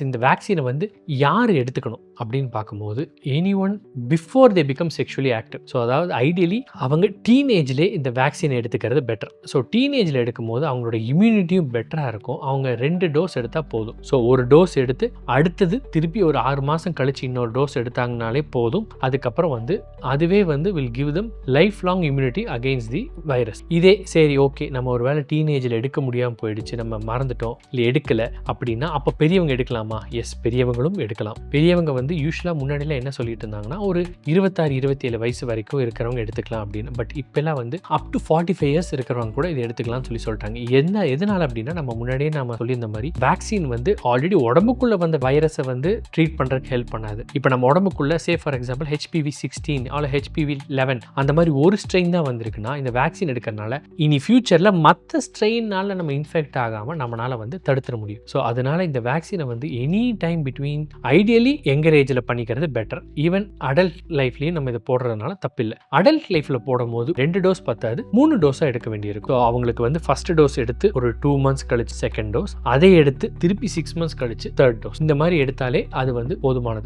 இந்த வேக்சினை வந்து யார் எடுத்துக்கணும் அப்படின்னு பார்க்கும்போது any one before they become sexually active. So அதாவது ஐடியலி அவங்க டீனேஜ்லேயே இந்த வேக்சினை எடுத்துக்கிறது பெட்டர். ஸோ டீனேஜில் எடுக்கும்போது அவங்களோட இம்யூனிட்டியும் பெட்டராக இருக்கும். அவங்க 2 டோஸ் எடுத்தால் போதும். ஸோ ஒரு டோஸ் எடுத்து அடுத்தது திருப்பி ஒரு 6 மாதம் கழிச்சு இன்னொரு டோஸ் எடுத்தாங்கனாலே போதும். அதுக்கப்புறம் வந்து அதுவே வந்து will give them life long immunity against the virus. இதே சரி ஓகே நம்ம ஒரு வேளை டீனேஜில் எடுக்க முடியாமல் போயிடுச்சு, நம்ம மறந்துட்டோம் இல்லை எடுக்கலை அப்படின்னா அப்போ பெரியவங்க எடுக்கலாமா? எஸ், பெரியவங்களும் எடுக்கலாம். பெரியவங்க வந்து யூஸ்வலாக முன்னாடியில் என்ன சொல்லிட்டு இருந்தாங்கன்னா ஒரு 26-27 வயசு வரைக்கும் இருக்கிறவங்க எடுத்துக்கலாம் அப்படின்னு. பட் இப்போல்லாம் வந்து அப் டு 45 இயர்ஸ் இருக்கிறவங்க கூட இதை எடுத்துக்கலாம்னு சொல்லிட்டாங்க. எதனால அப்படின்னா நம்ம முன்னாடியே நம்ம சொல்லியிருந்த மாதிரி வேக்சின் வந்து ஆல்ரெடி உடம்புக்குள்ள வந்த வைரஸை வந்து ட்ரீட் பண்ணுறதுக்கு ஹெல்ப் பண்ணாது. இப்போ நம்ம உடம்புக்குள்ள சே ஃபார் எக்ஸாம்பிள் HPV-16 அல்ல HPV-11 அந்த மாதிரி ஒரு ஸ்ட்ரெயின் தான் வந்திருக்குன்னா இந்த வேக்சின் எடுக்கிறதுனால இனி ஃபியூச்சரில் மற்ற ஸ்ட்ரெயினால் நம்ம இன்ஃபெக்ட் ஆகாமல் நம்மளால் வந்து தடுத்துட முடியும். ஸோ அதனால இந்த வேக்சினை வந்து எனி டைம் பிட்வீன் ஐடியலி எங்கர் ஏஜில் பண்ணிக்கிறது பெட்டர். ஈவன் அடல்ட் லைஃப்லையும் நம்ம இதை போடுறதுனால தப்பில்லை. அடல்ட் லைஃப்பில் போடும்போது 2 டோஸ் பத்தாது, 3 டோஸாக எடுக்க வேண்டியிருக்கும். ஸோ அவங்களுக்கு வந்து ஃபர்ஸ்ட் டோஸ் எடுத்து ஒரு 2 மந்த்ஸ் கழிச்சு செகண்ட் டோஸ், அதை எடுத்து திருப்பி 6 மந்த்ஸ் கழிச்சு தேர்ட் டோஸ், இந்த மாதிரி எடுத்தாலே அது வந்து போதுமானது.